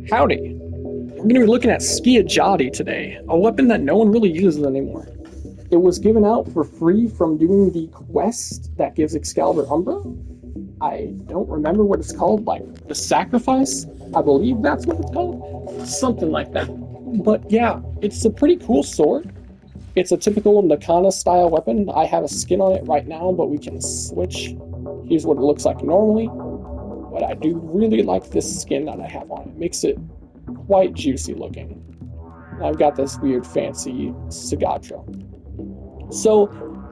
Howdy. We're going to be looking at Skiajati today, a weapon that no one really uses anymore. It was given out for free from doing the quest that gives Excalibur Umbra. I don't remember what it's called, like the Sacrifice? I believe that's what it's called. Something like that. But yeah, it's a pretty cool sword. It's a typical Nakana style weapon. I have a skin on it right now, but we can switch. Here's what it looks like normally. But I do really like this skin that I have on. It makes it quite juicy looking. I've got this weird fancy Sagatra. So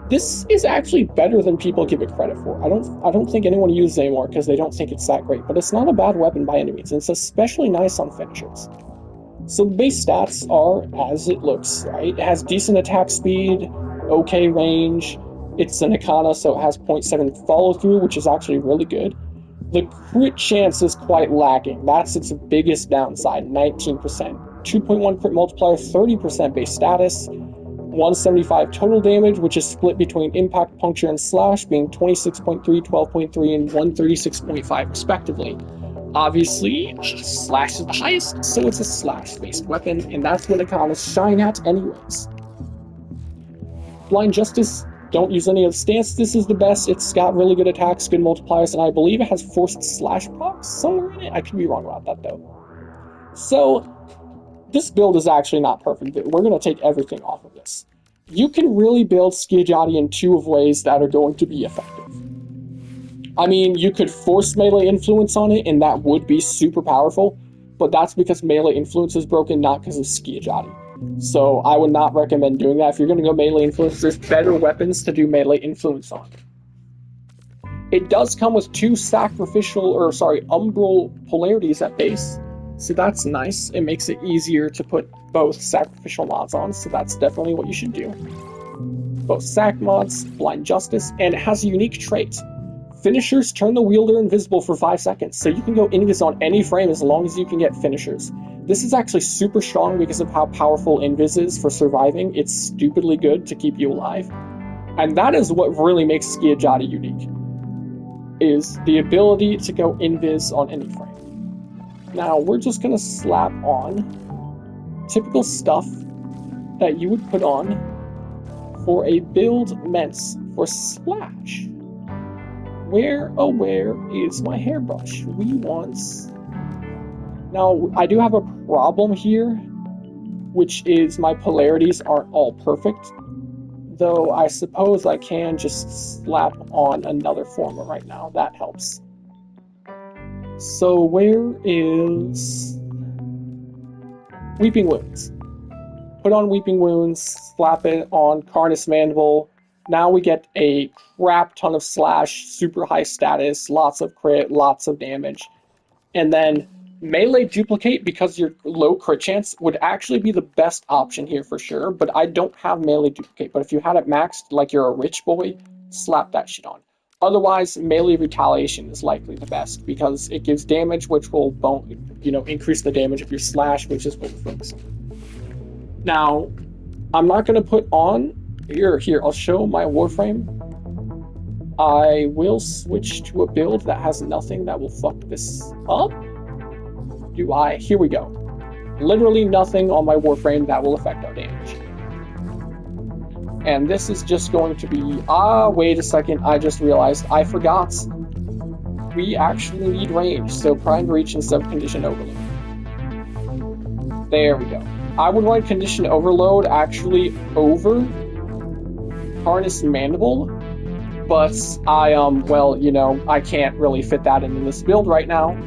this is actually better than people give it credit for. I don't think anyone uses it anymore because they don't think it's that great, but it's not a bad weapon by any means, and it's especially nice on finishers. So the base stats are as it looks, right? It has decent attack speed, okay range. It's an Nakana, so it has 0.7 follow through, which is actually really good. The crit chance is quite lacking. That's its biggest downside, 19%. 2.1 crit multiplier, 30% base status, 175 total damage, which is split between impact, puncture, and slash, being 26.3, 12.3, and 136.5 respectively. Obviously, slash is the highest, so it's a slash-based weapon, and that's what Nakanas shine at anyways. Blind Justice, don't use any of the stance. This is the best. It's got really good attacks, good multipliers, and I believe it has forced slash procs somewhere in it. I could be wrong about that, though. So, this build is actually not perfect. We're going to take everything off of this. You can really build Skiajati in two ways that are going to be effective. I mean, you could force melee influence on it, and that would be super powerful, but that's because melee influence is broken, not because of Skiajati. So I would not recommend doing that. If you're going to go melee influence, there's better weapons to do melee influence on. It does come with two umbral polarities at base. So that's nice. It makes it easier to put both sacrificial mods on, so that's definitely what you should do. Both sac mods, Blind Justice, and it has a unique trait. Finishers turn the wielder invisible for 5 seconds, so you can go invis on any frame as long as you can get finishers. This is actually super strong because of how powerful invis is for surviving. It's stupidly good to keep you alive. And that is what really makes Skiajati unique, is the ability to go invis on any frame. Now, we're just going to slap on typical stuff that you would put on for a build meant for splash. Where is my hairbrush? We want... Now, I do have a problem here, which is my polarities aren't all perfect, though I suppose I can just slap on another former right now. That helps. So where is Weeping Wounds? Put on Weeping Wounds, slap it on Carnus Mandible. Now we get a crap ton of slash, super high status, lots of crit, lots of damage. And then melee duplicate, because your low crit chance, would actually be the best option here for sure, but I don't have melee duplicate. But if you had it maxed, like you're a rich boy, slap that shit on. Otherwise, melee retaliation is likely the best, because it gives damage, which will increase the damage of your slash, which is what we're focusing on. Now, I'm not going to put on... Here, I'll show my Warframe. I will switch to a build that has nothing that will fuck this up. Here we go. Literally nothing on my Warframe that will affect our damage. And this is just going to be... wait a second, I just realized I forgot. We actually need range, so prime reach instead of condition overload. There we go. I would run condition overload actually over Harness Mandible, but I can't really fit that into this build right now.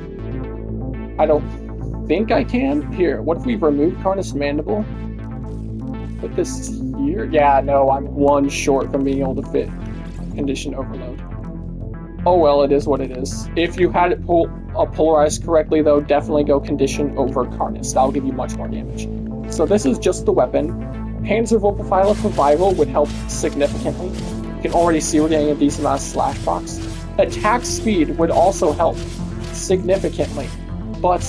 I don't think I can. Here, what if we remove Harness Mandible? Put this here? Yeah, no, I'm one short from being able to fit condition overload. Oh well, it is what it is. If you had it polarized correctly, though, definitely go condition over Carnus. That'll give you much more damage. So this is just the weapon. Panzer Volpophyla for viral would help significantly. You can already see we're getting a decent amount of slash procs. Attack speed would also help significantly, but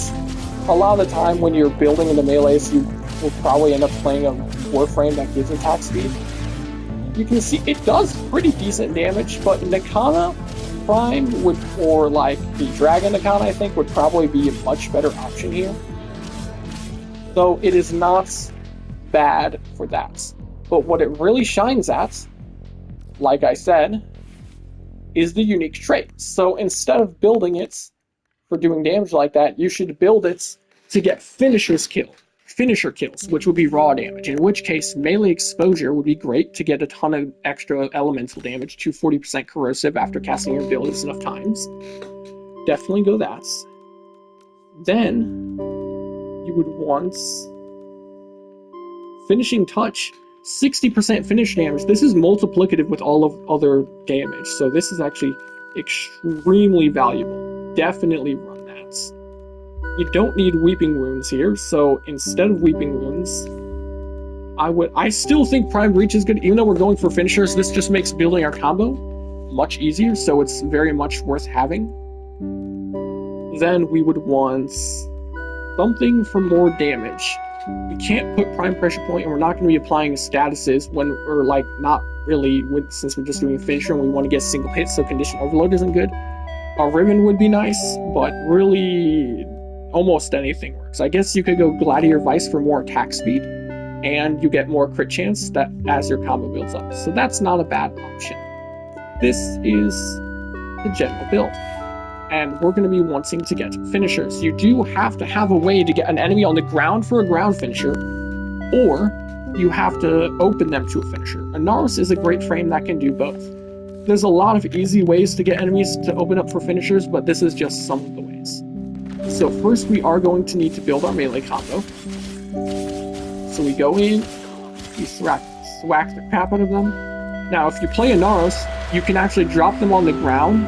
a lot of the time when you're building into melees, you will probably end up playing a Warframe that gives attack speed. You can see it does pretty decent damage, but Nakana Prime would, or like the Dragon account, I think, would probably be a much better option here. So it is not bad for that. But what it really shines at, like I said, is the unique trait. So instead of building it for doing damage like that, you should build it to get finisher kills, which would be raw damage, in which case melee exposure would be great to get a ton of extra elemental damage to 40% corrosive after casting your abilities enough times. Definitely go that. Then you would want finishing touch, 60% finish damage. This is multiplicative with all of other damage, so this is actually extremely valuable. Definitely run that. You don't need Weeping Wounds here, so instead of Weeping Wounds, I still think Prime Breach is good, even though we're going for finishers. This just makes building our combo much easier, so it's very much worth having. Then we would want something for more damage. We can't put Prime Pressure Point, and we're not going to be applying statuses when we're like not really, since we're just doing a finisher and we want to get single hits, so Condition Overload isn't good. A Ribbon would be nice, but really almost anything works. I guess you could go Gladiator Vice for more attack speed, and you get more crit chance that as your combo builds up. So that's not a bad option. This is the general build. And we're going to be wanting to get finishers. You do have to have a way to get an enemy on the ground for a ground finisher, or you have to open them to a finisher. A Naros is a great frame that can do both. There's a lot of easy ways to get enemies to open up for finishers, but this is just some of the ways. So first we are going to need to build our melee combo. So we go in, we thwack the crap out of them. Now if you play a Naros, you can actually drop them on the ground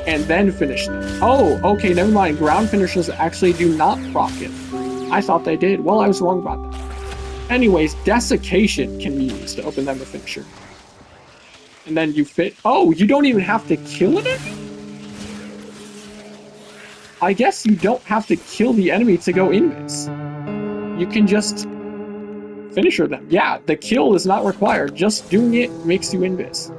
and then finish them. Oh, okay, never mind. Ground finishers actually do not proc it. I thought they did. Well, I was wrong about that. Anyways, Desiccation can be used to open them to finisher. And then you fit... Oh, you don't even have to kill an enemy? I guess you don't have to kill the enemy to go invis. You can just finisher them. Yeah, the kill is not required. Just doing it makes you invis.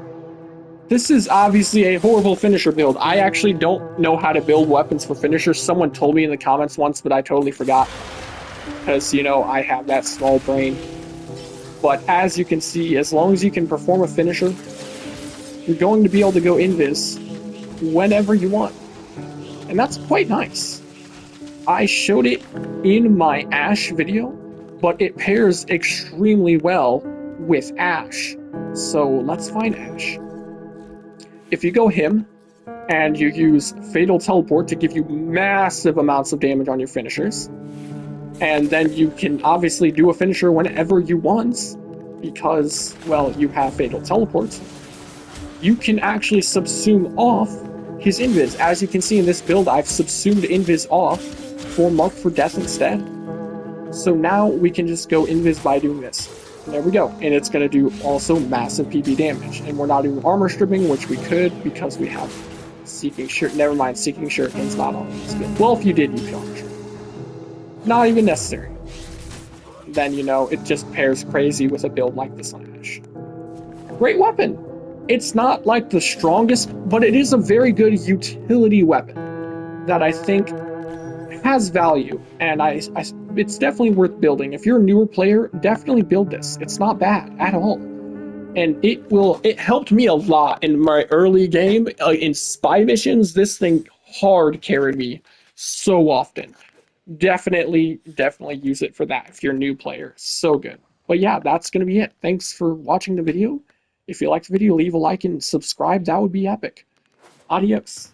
This is obviously a horrible finisher build. I actually don't know how to build weapons for finishers. Someone told me in the comments once, but I totally forgot. Because, you know, I have that small brain. But as you can see, as long as you can perform a finisher, you're going to be able to go invis whenever you want. And that's quite nice. I showed it in my Ashe video, but it pairs extremely well with Ashe. So let's find Ashe. If you go him, and you use Fatal Teleport to give you massive amounts of damage on your finishers, and then you can obviously do a finisher whenever you want, because, well, you have Fatal Teleport, you can actually subsume off his invis. As you can see in this build, I've subsumed invis off for Mark for Death instead. So now we can just go invis by doing this. There we go, and it's going to do also massive PP damage. And we're not doing armor stripping, which we could because we have Seeking Shirt. Never mind, Seeking Shuriken's not on this build. Well, if you did, you could armor strip. Not even necessary. Then, you know, it just pairs crazy with a build like this on Ashe. Great weapon. It's not like the strongest, but it is a very good utility weapon that I think has value, and it's definitely worth building. If you're a newer player, definitely build this. It's not bad at all, and it helped me a lot in my early game in spy missions. This thing hard carried me so often. Definitely use it for that if you're a new player. So good. But yeah, that's gonna be it. Thanks for watching the video. If you liked the video, leave a like and subscribe. That would be epic. Adios.